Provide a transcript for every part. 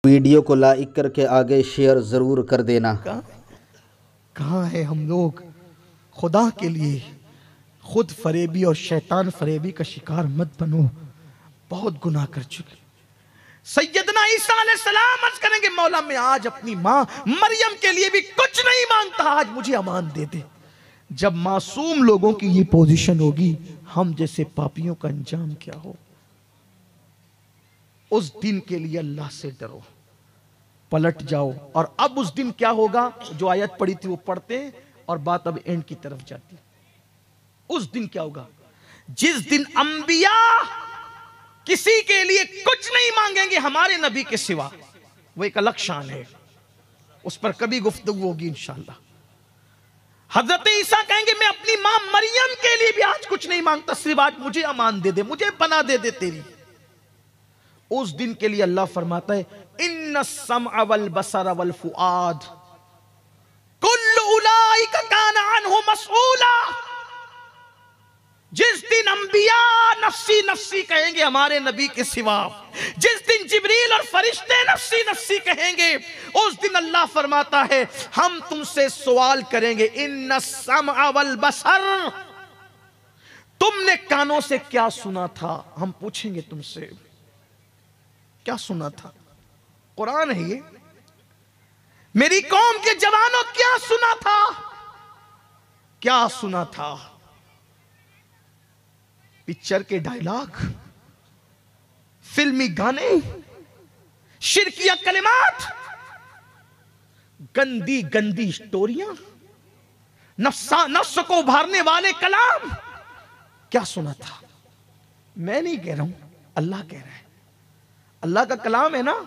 Video کو like کر کے آگے شیئر ضرور کر دینا۔ کہاں ہے ہم لوگ؟ خدا کے لیے خود فریبی اور شیطان فریبی کا شکار مت بنو، بہت گناہ کر چکے۔ سیدنا عیسیٰ علیہ السلام عرض کریں گے مولا میں آج اپنی ماں مریم کے لیے بھی کچھ نہیں مانگتا، آج مجھے امان دے دے۔ جب معصوم لوگوں کی یہ پوزیشن ہوگی، ہم جیسے پاپیوں کا انجام کیا ہو؟ اس دن کے لیے اللہ سے ڈرو، پلٹ جاؤ۔ اور اب اس دن کیا ہوگا؟ جو آیت پڑھی تھی وہ پڑھتے ہیں اور بات اب اینڈ کی طرف جاتی ہے۔ اس دن کیا ہوگا؟ جس دن انبیاء کسی کے لیے کچھ نہیں مانگیں گے ہمارے نبی کے سوا، وہ ایک الگ شان ہے، اس پر کبھی گفتگو ہوگی انشاءاللہ۔ حضرت عیسیٰ کہیں گے میں اپنی ماں مریم کے لیے بھی آج کچھ نہیں مانگتا، صرف آج مجھے امان دے دے، مجھے پناہ دے دے تیری۔ اس دن کے لیے اللہ فرماتا ہے ان السمع والبصر والفؤاد کل اولئک کان عنہ مسئولا۔ جس دن انبیاء نفسی نفسی کہیں گے ہمارے نبی کے سوا، جس دن جبریل اور فرشتے نفسی نفسی کہیں گے، اس دن اللہ فرماتا ہے ہم تم سے سوال کریں گے ان السمع والبصر، تم نے کانوں سے کیا سنا تھا؟ ہم پوچھیں گے تم سے کیا سنا تھا؟ قرآن ہے یہ۔ میری قوم کے جوانوں کیا سنا تھا؟ کیا سنا تھا؟ پکچر کے ڈائیلاگ، فلمی گانے، شرکیہ کلمات، گندی گندی سٹوریاں، نفس کو ابھارنے والے کلام، کیا سنا تھا؟ میں نہیں کہہ رہا ہوں، اللہ کہہ رہا ہے، اللہ کا کلام ہے نا۔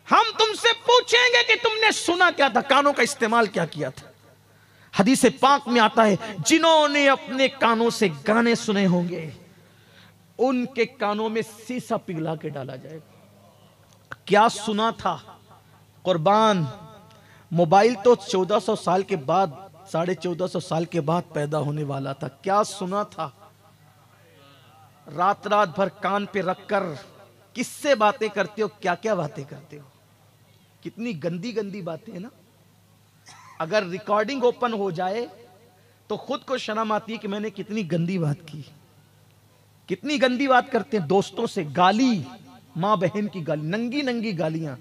ہم تم سے پوچھیں گے کہ تم نے سنا کیا تھا، کانوں کا استعمال کیا کیا تھا؟ حدیث پاک میں آتا ہے جنہوں نے اپنے کانوں سے گانے سنے ہوں گے ان کے کانوں میں سیسا پگھلا کے ڈالا جائے گا۔ کیا سنا تھا؟ قربان، موبائل تو 1400 سال کے بعد، 1450 سال کے بعد پیدا ہونے والا تھا۔ کیا سنا تھا؟ رات رات بھر کان پہ رکھ کر کس سے باتیں کرتے ہو؟ کیا کیا باتیں کرتے ہو؟ کتنی گندی گندی باتیں ہیں نا۔ اگر ریکارڈنگ اوپن ہو جائے تو خود کو شرم آتی ہے کہ میں نے کتنی گندی بات کی۔ کتنی گندی بات کرتے ہیں دوستوں سے، گالی، ماں بہن کی گالی، ننگی ننگی گالیاں۔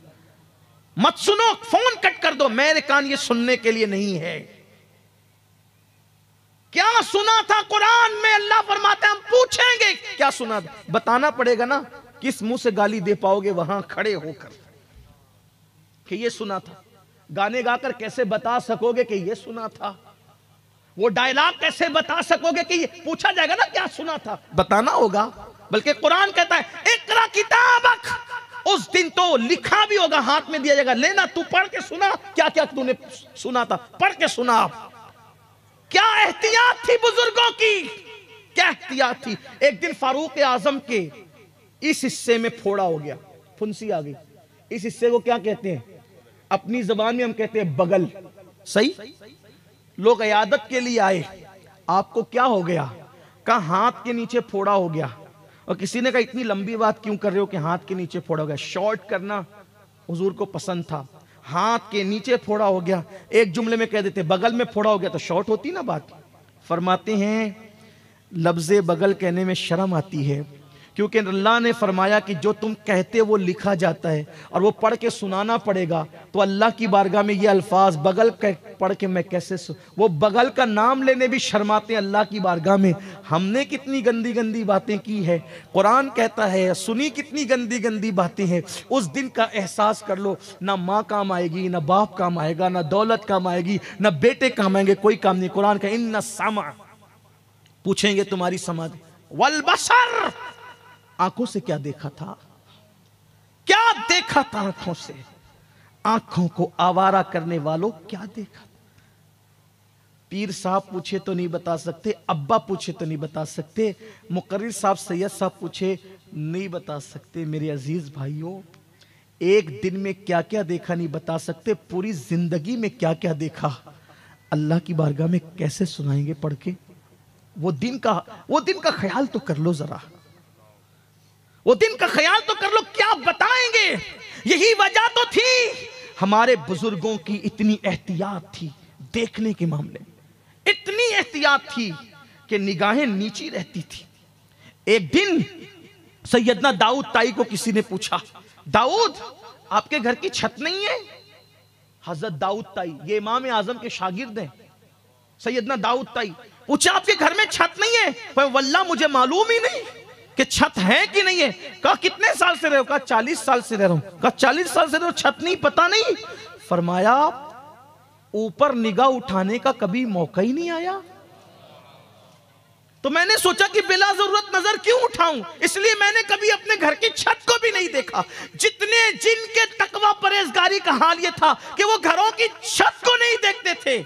مت سنو، فون کٹ کر دو، میرے کان یہ سننے کے لیے نہیں ہے۔ کیا سنا تھا؟ قرآن میں اللہ فرماتا ہے ہم پوچھیں گے کیا سنا تھا، بتانا پڑے گا نا۔ کس منہ سے گالی دے پاؤ گے وہاں کھڑے ہو کر کہ یہ سنا تھا؟ گانے گا کر کیسے بتا سکو گے کہ یہ سنا تھا؟ وہ ڈائیلاگ کیسے بتا سکو گے کہ یہ پوچھا جائے گا نا کیا سنا تھا؟ بتانا ہوگا۔ بلکہ قرآن کہتا ہے اقرا کتابک، اس دن تو لکھا بھی ہوگا، ہاتھ میں دیا جائے گا، لینا تو پڑھ کے سنا کیا کیا تو نے سنا تھا، پڑھ کے سنا۔ کیا احتیاط تھی بزرگوں کی، کیا احتیاط تھی؟ ایک دن فاروق اعظم کے اس حصے میں پھوڑا ہو گیا، پھنسی آ گئی۔ اس حصے کو کیا کہتے ہیں؟ اپنی زبان میں ہم کہتے ہیں بغل، صحیح؟ لوگ عیادت کے لیے آئے، آپ کو کیا ہو گیا؟ کہا ہاتھ کے نیچے پھوڑا ہو گیا۔ اور کسی نے کہا اتنی لمبی بات کیوں کر رہے ہو کہ ہاتھ کے نیچے پھوڑا ہو گیا؟ شارٹ کرنا حضور کو پسند تھا، ہاتھ کے نیچے پھوڑا ہو گیا، ایک جملے میں کہہ دیتے بغل میں پھوڑا ہو گیا تو شارٹ ہوتی نا بات۔ فرماتے ہیں لفظ بغل کہنے میں شرم آتی ہے، کیونکہ اللہ نے فرمایا کہ جو تم کہتے وہ لکھا جاتا ہے اور وہ پڑھ کے سنانا پڑے گا، تو اللہ کی بارگاہ میں یہ الفاظ بغل پڑھ کے میں کیسے وہ بغل کا نام لینے بھی شرماتے ہیں اللہ کی بارگاہ میں۔ ہم نے کتنی گندی گندی باتیں کی ہے، قرآن کہتا ہے سنی کتنی گندی گندی باتیں ہیں۔ اس دن کا احساس کر لو، نہ ماں کام آئے گی، نہ باپ کام آئے گا، نہ دولت کام آئے گی، نہ بیٹے کام آئیں گے، کوئی کام نہیں۔ قرآن کا ان السمع، پوچھیں گے تمہاری سماعت، والبصر، آنکھوں سے کیا دیکھا تھا؟ کیا دیکھا تھا آنکھوں سے؟ آنکھوں کو آوارہ کرنے والوں کیا دیکھا تھا؟ پیر صاحب پوچھے تو نہیں بتا سکتے، ابا پوچھے تو نہیں بتا سکتے، مقرر صاحب سید صاحب پوچھے نہیں بتا سکتے۔ میرے عزیز بھائیوں، ایک دن میں کیا کیا دیکھا نہیں بتا سکتے، پوری زندگی میں کیا کیا دیکھا اللہ کی بارگاہ میں کیسے سنائیں گے پڑھ کے؟ وہ دن کا خیال تو کر لو ذرا، وہ دن کا خیال تو کر لو، کیا بتائیں گے؟ یہی وجہ تو تھی ہمارے بزرگوں کی اتنی احتیاط تھی دیکھنے کے معاملے میں، اتنی احتیاط تھی کہ نگاہیں نیچی رہتی تھی۔ ایک دن سیدنا داؤد طائی کو کسی نے پوچھا، داؤد آپ کے گھر کی چھت نہیں ہے؟ حضرت داؤد طائی یہ امام اعظم کے شاگرد ہیں، سیدنا داؤد طائی پوچھا آپ کے گھر میں چھت نہیں ہے؟ پر واللہ مجھے معلوم ہی نہیں کہ چھت ہے کہ نہیں ہے۔ کہا کتنے سال سے رہے ہو؟ کہا 40 سال سے رہ رہا ہوں۔ کہا 40 سال سے رہے ہو چھت نہیں پتا نہیں؟ فرمایا اوپر نگاہ اٹھانے کا کبھی موقع ہی نہیں آیا۔ تو میں نے سوچا کہ بلا ضرورت نظر کیوں اٹھاؤں، اس لیے میں نے کبھی اپنے گھر کی چھت کو بھی نہیں دیکھا۔ جتنے جن کے تقوی پرہیزگاری کا حال یہ تھا کہ وہ گھروں کی چھت کو نہیں دیکھتے تھے۔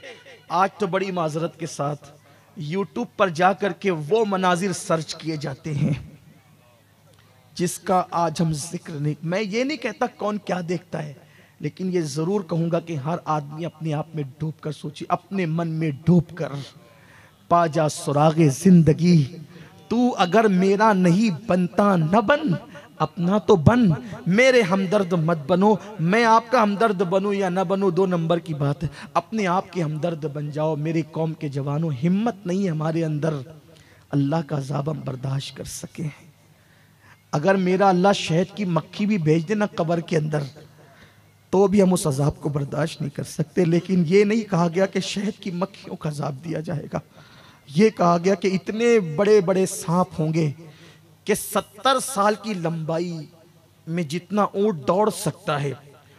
آج تو بڑی معذرت کے ساتھ یوٹیوب پر جا کر کے وہ مناظر سرچ کیے جاتے ہیں جس کا آج ہم ذکر نہیں۔ میں یہ نہیں کہتا کون کیا دیکھتا ہے، لیکن یہ ضرور کہوں گا کہ ہر آدمی اپنے آپ میں ڈوب کر سوچے، اپنے من میں ڈوب کر پا جا سراغ زندگی، تو اگر میرا نہیں بنتا نہ بن، اپنا تو بن، میرے ہمدرد مت بنو، میں آپ کا ہمدرد بنوں یا نہ بنوں 2 نمبر کی بات ہے، اپنے آپ کے ہمدرد بن جاؤ۔ میری قوم کے جوانوں ہمت نہیں ہے ہمارے اندر اللہ کا عذاب ہم برداشت کر سکیں۔ اگر میرا اللہ شہد کی مکھی بھی بھیج دے نا قبر کے اندر تو بھی ہم اس عذاب کو برداشت نہیں کر سکتے، لیکن یہ نہیں کہا گیا کہ شہد کی مکھیوں کا عذاب دیا جائے گا، یہ کہا گیا کہ اتنے بڑے بڑے سانپ ہوں گے کہ 70 سال کی لمبائی میں جتنا اونٹ دوڑ سکتا ہے،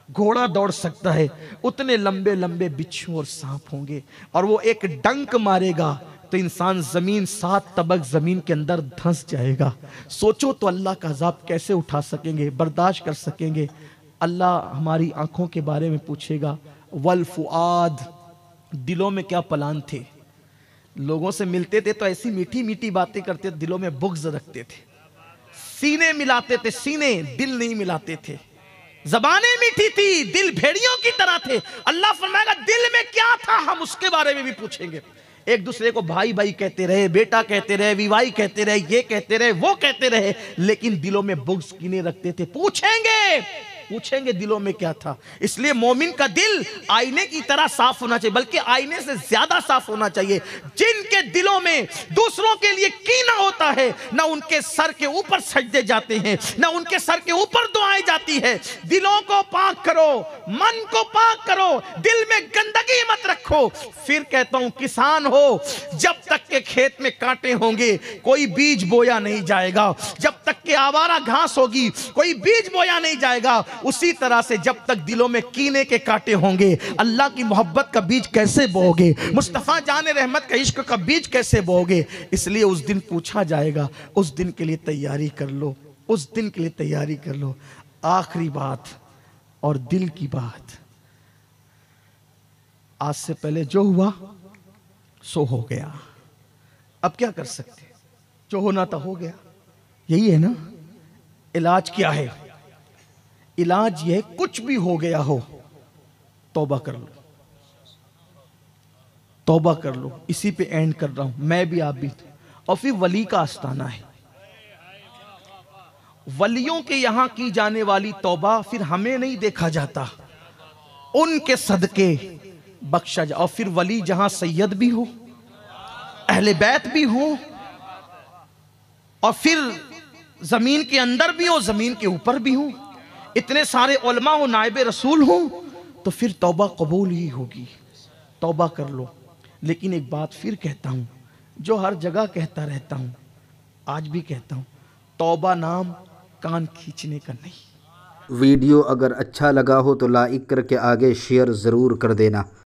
گھوڑا دوڑ سکتا ہے، اتنے لمبے لمبے بچھو اور سانپ ہوں گے، اور وہ ایک ڈنک مارے گا تو انسان زمین 7 طبق زمین کے اندر دھنس جائے گا۔ سوچو تو اللہ کا عذاب کیسے اٹھا سکیں گے، برداشت کر سکیں گے؟ اللہ ہماری آنکھوں کے بارے میں پوچھے گا، والفؤاد، دلوں میں کیا پلان تھے؟ لوگوں سے ملتے تھے تو ایسی میٹھی میٹھی باتیں کرتے، دلوں میں بغض رکھتے تھے، سینے ملاتے تھے، سینے دل نہیں ملاتے تھے، زبانیں میٹھی تھی، دل بھیڑیوں کی طرح تھے۔ اللہ فرمائے گا دل میں کیا تھا ہم اس کے بارے میں بھی پوچھیں گے۔ ایک دوسرے کو بھائی بھائی کہتے رہے، بیٹا کہتے رہے، ویوائی کہتے رہے، یہ کہتے رہے، وہ کہتے رہے، لیکن دلوں میں بغض کینے رکھتے تھے۔ پوچھیں گے دلوں میں کیا تھا۔ اس لیے مومن کا دل آئینے کی طرح صاف ہونا چاہیے، بلکہ آئینے سے زیادہ صاف ہونا چاہیے۔ جن کے دلوں میں دوسروں کے لیے کینہ ہوتا ہے، نہ ان کے سر کے اوپر سجدے جاتے ہیں، نہ ان کے سر کے اوپر دعائیں جاتی ہے۔ دلوں کو پاک کرو، من کو پاک کرو، دل میں گندگی مت رکھو۔ پھر کہتا ہوں کسان ہو، جب تک کہ کھیت میں کانٹے ہوں گے کوئی بیج بویا نہیں جائے گا، جب تک کہ آوارہ گھاس ہوگی کوئی بیج بویا نہیں جائے گا۔ اسی طرح سے جب تک دلوں میں کینے کے کانٹے ہوں گے اللہ کی محبت کا بیج کیسے بو گے، مصطفیٰ جان رحمت کا عشق کا بیج کیسے بو گے؟ اس لیے اس دن پوچھا جائے گا، اس دن کے لیے تیاری کر لو، اس دن کے لیے تیاری کر لو۔ آخری بات اور دل کی بات، آج سے پہلے جو ہوا سو ہو گیا، اب کیا کر سکتے؟ جو ہونا تھا ہو گیا، یہی ہے نا۔ علاج کیا ہے؟ علاج یہ ہے کچھ بھی ہو گیا ہو توبہ کر لو، توبہ کر لو۔ اسی پہ اینڈ کر رہا ہوں، میں بھی آپ بھی۔ اور پھر ولی کا آستانہ ہے، ولیوں کے یہاں کی جانے والی توبہ پھر ہمیں نہیں دیکھا جاتا، ان کے صدقے بخشا جا۔ اور پھر ولی جہاں سید بھی ہو، اہل بیت بھی ہو، اور پھر زمین کے اندر بھی ہو، زمین کے اوپر بھی ہو، اتنے سارے علماء و نائب رسول ہوں، تو پھر توبہ قبول ہی ہوگی۔ توبہ کر لو۔ لیکن ایک بات پھر کہتا ہوں، جو ہر جگہ کہتا رہتا ہوں، آج بھی کہتا ہوں، توبہ نام کان کھینچنے کا نہیں۔ ویڈیو اگر اچھا لگا ہو تو لائک کر کے آگے شیئر ضرور کر دینا۔